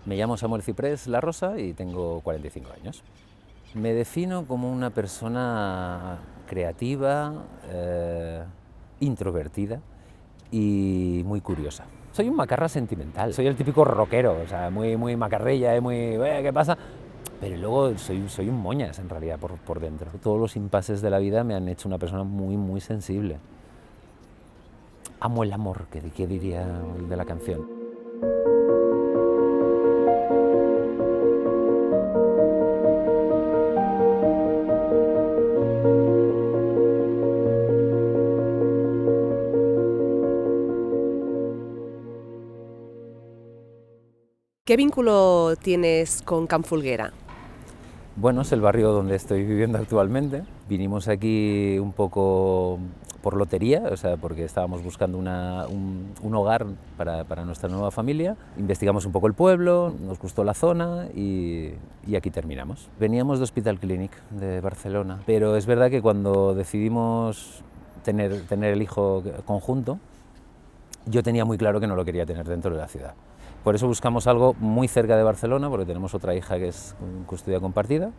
Me llamo Samuel Ciprés La Rosa y tengo 45 años. Me defino como una persona creativa, introvertida y muy curiosa. Soy un macarra sentimental, soy el típico rockero, o sea, muy macarrilla, ¿qué pasa? Pero luego soy un moñas en realidad por dentro. Todos los impases de la vida me han hecho una persona muy sensible. Amo el amor, que diría el de la canción. ¿Qué vínculo tienes con Can Folguera? Bueno, es el barrio donde estoy viviendo actualmente. Vinimos aquí un poco por lotería, o sea, porque estábamos buscando un hogar para nuestra nueva familia. Investigamos un poco el pueblo, nos gustó la zona y aquí terminamos. Veníamos de Hospital Clínic de Barcelona, pero es verdad que cuando decidimos tener el hijo conjunto, yo tenía muy claro que no lo quería tener dentro de la ciudad. Por eso buscamos algo muy cerca de Barcelona, porque tenemos otra hija que es con custodia compartida,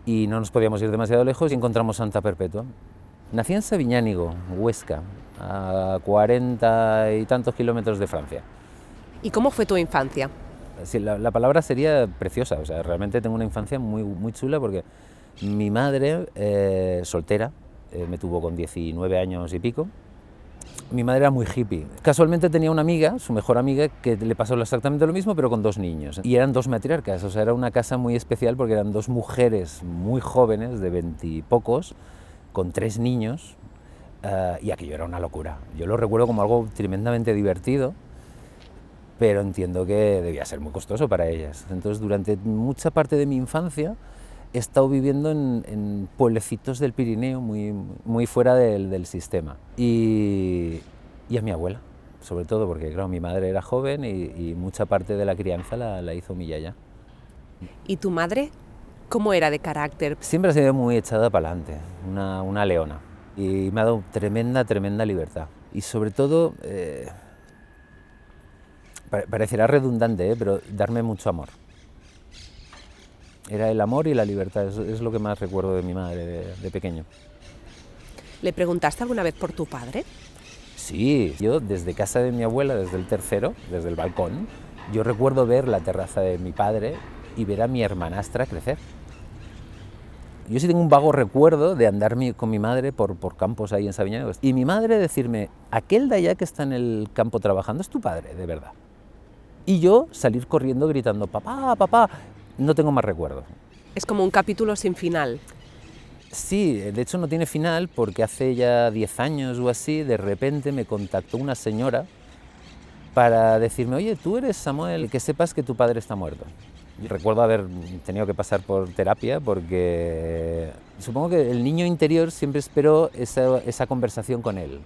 y no nos podíamos ir demasiado lejos y encontramos Santa Perpetua. Nací en Sabiñánigo, Huesca, a 40 y tantos kilómetros de Francia. ¿Y cómo fue tu infancia? Sí, la palabra sería preciosa, o sea, realmente tengo una infancia muy chula porque mi madre, soltera, me tuvo con 19 años y pico. Mi madre era muy hippie. Casualmente tenía una amiga, su mejor amiga, que le pasó exactamente lo mismo, pero con 2 niños. Y eran 2 matriarcas, o sea, era una casa muy especial porque eran 2 mujeres muy jóvenes, de 20 y pocos, con 3 niños, y aquello era una locura. Yo lo recuerdo como algo tremendamente divertido, pero entiendo que debía ser muy costoso para ellas. Entonces, durante mucha parte de mi infancia he estado viviendo en pueblecitos del Pirineo, muy fuera del sistema. Y a mi abuela, sobre todo, porque claro, mi madre era joven y mucha parte de la crianza la hizo mi yaya. ¿Y tu madre cómo era de carácter? Siempre ha sido muy echada para adelante, una leona. Y me ha dado tremenda libertad. Y sobre todo, parecerá redundante, pero darme mucho amor. Era el amor y la libertad, es lo que más recuerdo de mi madre de pequeño. ¿Le preguntaste alguna vez por tu padre? Sí, yo desde casa de mi abuela, desde el tercero, desde el balcón, yo recuerdo ver la terraza de mi padre y ver a mi hermanastra crecer. Yo sí tengo un vago recuerdo de andar con mi madre por campos ahí en Sabiñánigo y mi madre decirme, aquel de allá que está en el campo trabajando es tu padre, de verdad. Y yo salir corriendo gritando, papá, no tengo más recuerdos. Es como un capítulo sin final. Sí, de hecho no tiene final porque hace ya 10 años o así, de repente me contactó una señora para decirme, oye, tú eres Samuel, que sepas que tu padre está muerto. Yo recuerdo haber tenido que pasar por terapia porque supongo que el niño interior siempre esperó esa conversación con él,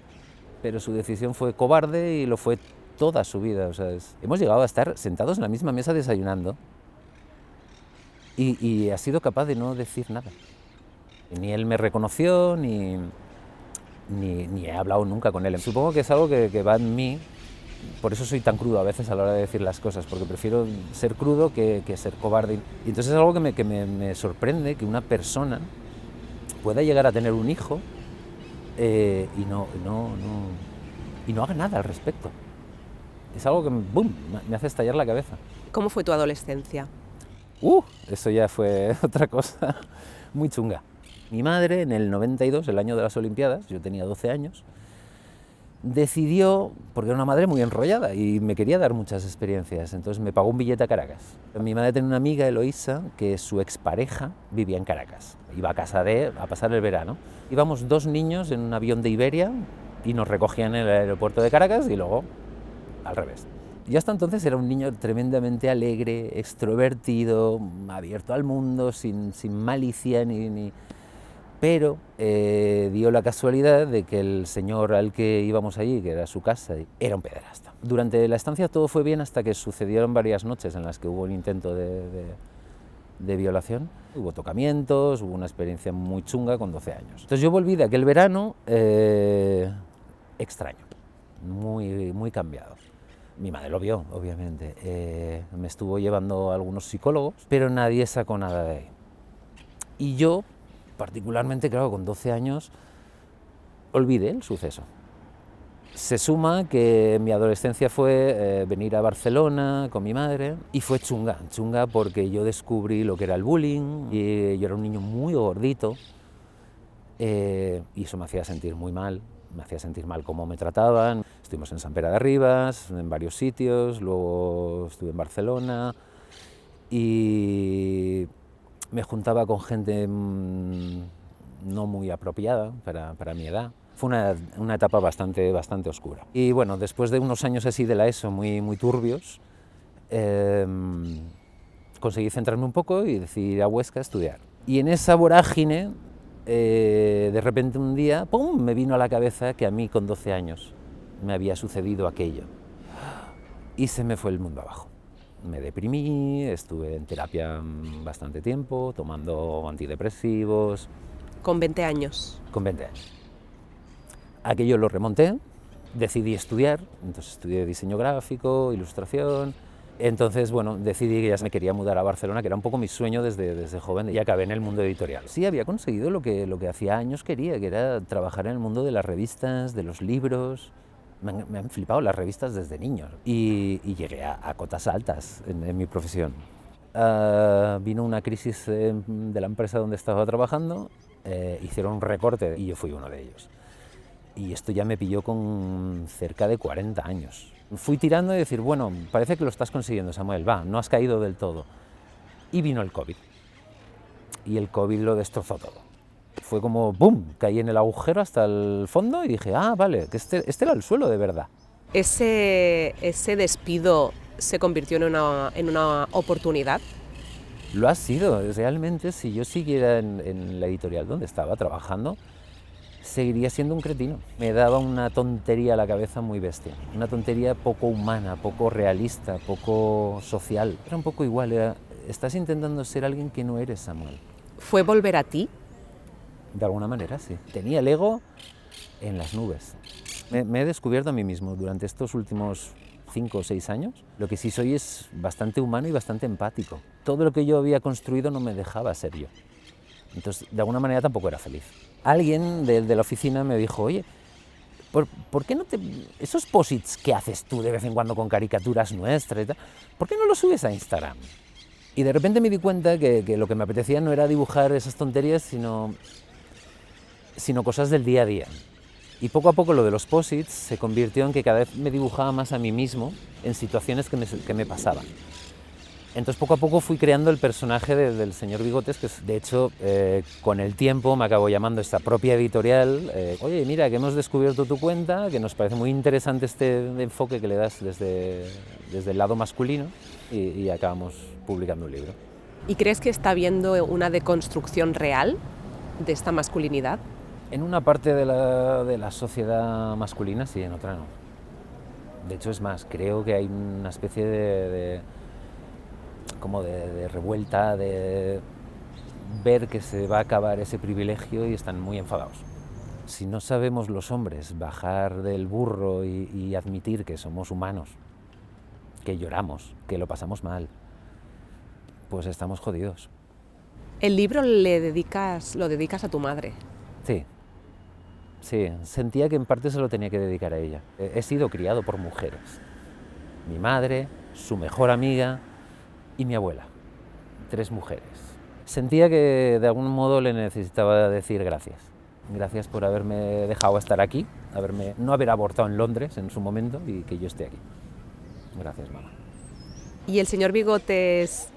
pero su decisión fue cobarde y lo fue toda su vida. O sea, hemos llegado a estar sentados en la misma mesa desayunando y ha sido capaz de no decir nada. Ni él me reconoció, ni he hablado nunca con él. Supongo que es algo que va en mí, por eso soy tan crudo a veces a la hora de decir las cosas, porque prefiero ser crudo que ser cobarde. Y entonces es algo que me sorprende, que una persona pueda llegar a tener un hijo y no haga nada al respecto. Es algo que ¡bum!, me hace estallar la cabeza. ¿Cómo fue tu adolescencia? Eso ya fue otra cosa muy chunga. Mi madre, en el 92, el año de las Olimpiadas, yo tenía 12 años, decidió, porque era una madre muy enrollada y me quería dar muchas experiencias, entonces me pagó un billete a Caracas. Mi madre tenía una amiga, Eloísa, que su expareja vivía en Caracas. Iba a casa a pasar el verano. Íbamos 2 niños en un avión de Iberia y nos recogían en el aeropuerto de Caracas y luego al revés. Yo hasta entonces era un niño tremendamente alegre, extrovertido, abierto al mundo, sin malicia Pero dio la casualidad de que el señor al que íbamos allí, que era su casa, era un pederasta. Durante la estancia todo fue bien hasta que sucedieron varias noches en las que hubo un intento de violación. Hubo tocamientos, hubo una experiencia muy chunga con 12 años. Entonces yo volví de aquel verano extraño, muy cambiado. Mi madre lo vio, obviamente. Me estuvo llevando a algunos psicólogos, pero nadie sacó nada de ahí. Y yo, particularmente, claro, con 12 años, olvidé el suceso. Se suma que mi adolescencia fue venir a Barcelona con mi madre y fue chunga porque yo descubrí lo que era el bullying y yo era un niño muy gordito y eso me hacía sentir muy mal, me hacía sentir mal cómo me trataban. Estuvimos en Sant Pere de Ribes, en varios sitios, luego estuve en Barcelona y me juntaba con gente no muy apropiada para mi edad. Fue una etapa bastante oscura. Y bueno, después de unos años así de la ESO muy turbios, conseguí centrarme un poco y decidí ir a Huesca a estudiar. Y en esa vorágine, de repente un día, ¡pum!, me vino a la cabeza que a mí con 12 años me había sucedido aquello. Y se me fue el mundo abajo. Me deprimí, estuve en terapia bastante tiempo, tomando antidepresivos. Con 20 años. Con 20 años. Aquello lo remonté, decidí estudiar, entonces estudié diseño gráfico, ilustración. Entonces, bueno, decidí que ya me quería mudar a Barcelona, que era un poco mi sueño desde joven, y acabé en el mundo editorial. Sí, había conseguido lo que hacía años quería, que era trabajar en el mundo de las revistas, de los libros. Me han flipado las revistas desde niño y llegué a cotas altas en mi profesión. Vino una crisis de la empresa donde estaba trabajando, hicieron un recorte y yo fui uno de ellos. Y esto ya me pilló con cerca de 40 años. Fui tirando y decir, bueno, parece que lo estás consiguiendo, Samuel, va, no has caído del todo. Y vino el COVID. Y el COVID lo destrozó todo. Fue como, ¡boom!, caí en el agujero hasta el fondo y dije, vale, que este era el suelo de verdad. ¿Ese despido se convirtió en una oportunidad? Lo ha sido, realmente, si yo siguiera en la editorial donde estaba trabajando, seguiría siendo un cretino. Me daba una tontería a la cabeza muy bestia, una tontería poco humana, poco realista, poco social. Era un poco igual, estás intentando ser alguien que no eres, Samuel. ¿Fue volver a ti? De alguna manera, sí. Tenía el ego en las nubes. Me he descubierto a mí mismo durante estos últimos 5 o 6 años. Lo que sí soy es bastante humano y bastante empático. Todo lo que yo había construido no me dejaba ser yo. Entonces, de alguna manera tampoco era feliz. Alguien de la oficina me dijo, oye, ¿por qué no esos posits que haces tú de vez en cuando con caricaturas nuestras y tal, ¿por qué no los subes a Instagram? Y de repente me di cuenta que lo que me apetecía no era dibujar esas tonterías, sino cosas del día a día. Y poco a poco lo de los posits se convirtió en que cada vez me dibujaba más a mí mismo en situaciones que me pasaban. Entonces poco a poco fui creando el personaje del señor Bigotes, que de hecho con el tiempo me acabó llamando esta propia editorial. Oye, mira, que hemos descubierto tu cuenta, que nos parece muy interesante este enfoque que le das desde el lado masculino y acabamos publicando un libro. ¿Y crees que está habiendo una deconstrucción real de esta masculinidad? En una parte de la sociedad masculina sí, en otra no. De hecho es más, creo que hay una especie de revuelta, de ver que se va a acabar ese privilegio y están muy enfadados. Si no sabemos los hombres bajar del burro y admitir que somos humanos, que lloramos, que lo pasamos mal, pues estamos jodidos. El libro lo dedicas a tu madre. Sí, sentía que en parte se lo tenía que dedicar a ella. He sido criado por mujeres. Mi madre, su mejor amiga y mi abuela. 3 mujeres. Sentía que de algún modo le necesitaba decir gracias. Gracias por haberme dejado estar aquí, no haber abortado en Londres en su momento y que yo esté aquí. Gracias, mamá. ¿Y el señor Bigotes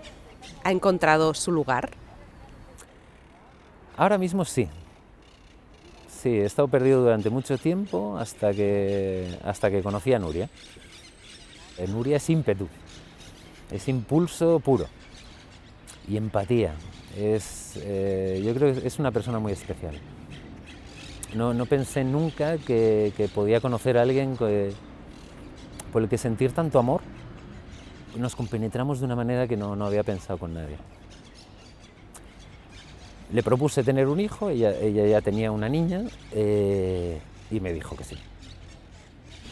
ha encontrado su lugar? Ahora mismo sí. Sí, he estado perdido durante mucho tiempo hasta que conocí a Nuria. Nuria es ímpetu, es impulso puro y empatía. Yo creo que es una persona muy especial. No pensé nunca que podía conocer a alguien por el que sentir tanto amor. Nos compenetramos de una manera que no había pensado con nadie. Le propuse tener un hijo, ella ya tenía una niña y me dijo que sí.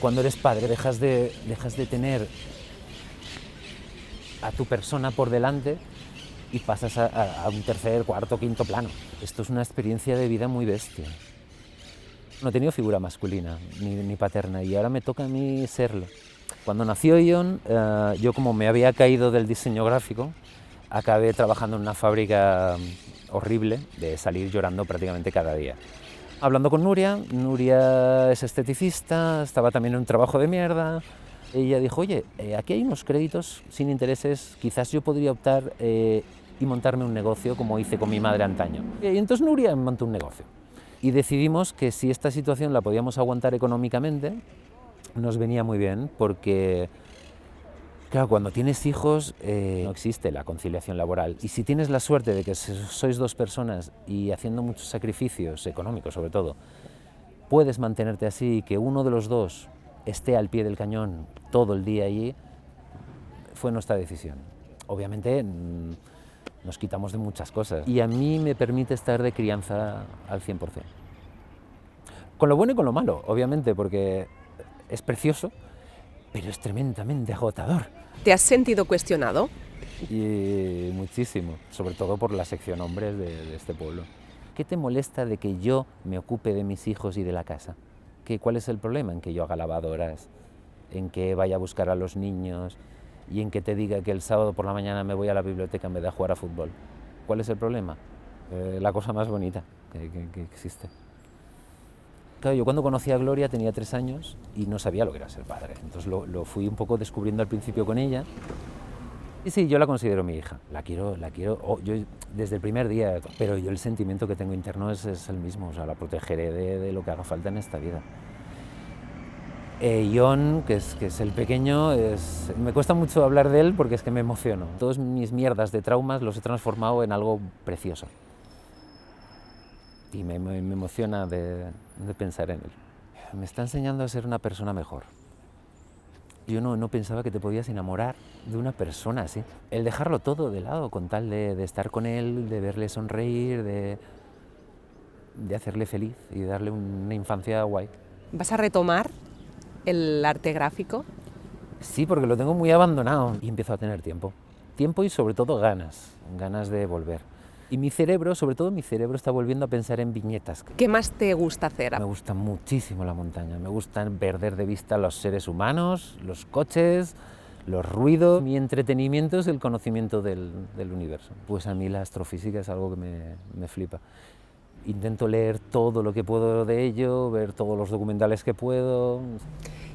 Cuando eres padre dejas de tener a tu persona por delante y pasas a un tercer, cuarto, quinto plano. Esto es una experiencia de vida muy bestia. No he tenido figura masculina ni paterna y ahora me toca a mí serlo. Cuando nació Ion, yo como me había caído del diseño gráfico, acabé trabajando en una fábrica horrible de salir llorando prácticamente cada día. Hablando con Nuria, Nuria es esteticista, estaba también en un trabajo de mierda. Ella dijo, oye, aquí hay unos créditos sin intereses, quizás yo podría optar y montarme un negocio como hice con mi madre antaño. Y entonces Nuria montó un negocio. Y decidimos que si esta situación la podíamos aguantar económicamente, nos venía muy bien, porque claro, cuando tienes hijos no existe la conciliación laboral. Y si tienes la suerte de que sois dos personas y haciendo muchos sacrificios, económicos sobre todo, puedes mantenerte así, que uno de los dos esté al pie del cañón todo el día allí, fue nuestra decisión. Obviamente nos quitamos de muchas cosas y a mí me permite estar de crianza al 100%. Con lo bueno y con lo malo, obviamente, porque es precioso, pero es tremendamente agotador. ¿Te has sentido cuestionado? Y muchísimo, sobre todo por la sección hombres de este pueblo. ¿Qué te molesta de que yo me ocupe de mis hijos y de la casa? ¿Cuál es el problema? En que yo haga lavadoras, en que vaya a buscar a los niños y en que te diga que el sábado por la mañana me voy a la biblioteca en vez de jugar a fútbol. ¿Cuál es el problema? La cosa más bonita que existe. Claro, yo cuando conocí a Gloria tenía 3 años y no sabía lo que era ser padre, entonces lo fui un poco descubriendo al principio con ella. Y sí, yo la considero mi hija, la quiero yo desde el primer día, pero yo el sentimiento que tengo interno es el mismo, o sea, la protegeré de lo que haga falta en esta vida. Ion, que es el pequeño, me cuesta mucho hablar de él porque es que me emociono. Todas mis mierdas de traumas los he transformado en algo precioso. Y me emociona de pensar en él. Me está enseñando a ser una persona mejor. Yo no pensaba que te podías enamorar de una persona así. El dejarlo todo de lado con tal de estar con él, de verle sonreír, de hacerle feliz y darle una infancia guay. ¿Vas a retomar el arte gráfico? Sí, porque lo tengo muy abandonado y empiezo a tener tiempo. Tiempo y sobre todo ganas de volver. Y mi cerebro, sobre todo mi cerebro, está volviendo a pensar en viñetas. ¿Qué más te gusta hacer? Me gusta muchísimo la montaña, me gusta perder de vista los seres humanos, los coches, los ruidos. Mi entretenimiento es el conocimiento del universo. Pues a mí la astrofísica es algo que me flipa. Intento leer todo lo que puedo de ello, ver todos los documentales que puedo.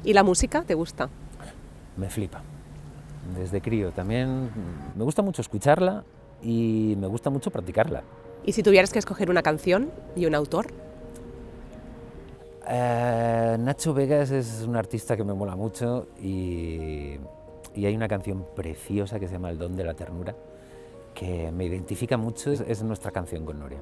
¿Y la música te gusta? Me flipa. Desde crío también me gusta mucho escucharla y me gusta mucho practicarla. ¿Y si tuvieras que escoger una canción y un autor? Nacho Vegas es un artista que me mola mucho y hay una canción preciosa que se llama El don de la ternura, que me identifica mucho, es nuestra canción con Nuria.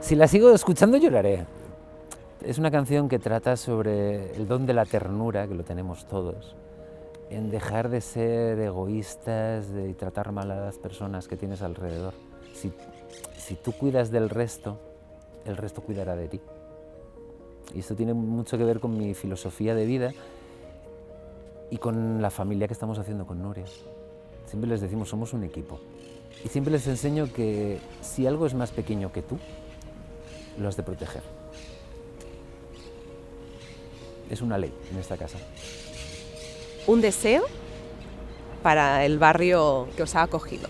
Si la sigo escuchando lloraré. Es una canción que trata sobre el don de la ternura, que lo tenemos todos, en dejar de ser egoístas y tratar mal a las personas que tienes alrededor. Si tú cuidas del resto, el resto cuidará de ti. Y esto tiene mucho que ver con mi filosofía de vida y con la familia que estamos haciendo con Nuria. Siempre les decimos, somos un equipo. Y siempre les enseño que si algo es más pequeño que tú, lo has de proteger. Es una ley en esta casa. ¿Un deseo para el barrio que os ha acogido?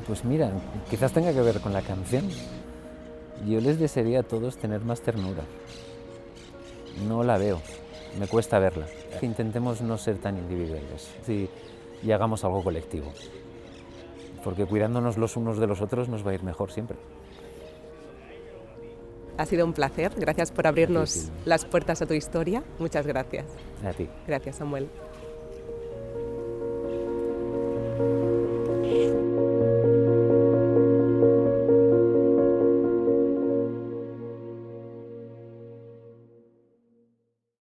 Pues mira, quizás tenga que ver con la canción. Yo les desearía a todos tener más ternura. No la veo, me cuesta verla. Que intentemos no ser tan individuales y hagamos algo colectivo. Porque cuidándonos los unos de los otros nos va a ir mejor siempre. Ha sido un placer, gracias por abrirnos las puertas a tu historia. Muchas gracias. A ti. Gracias, Samuel.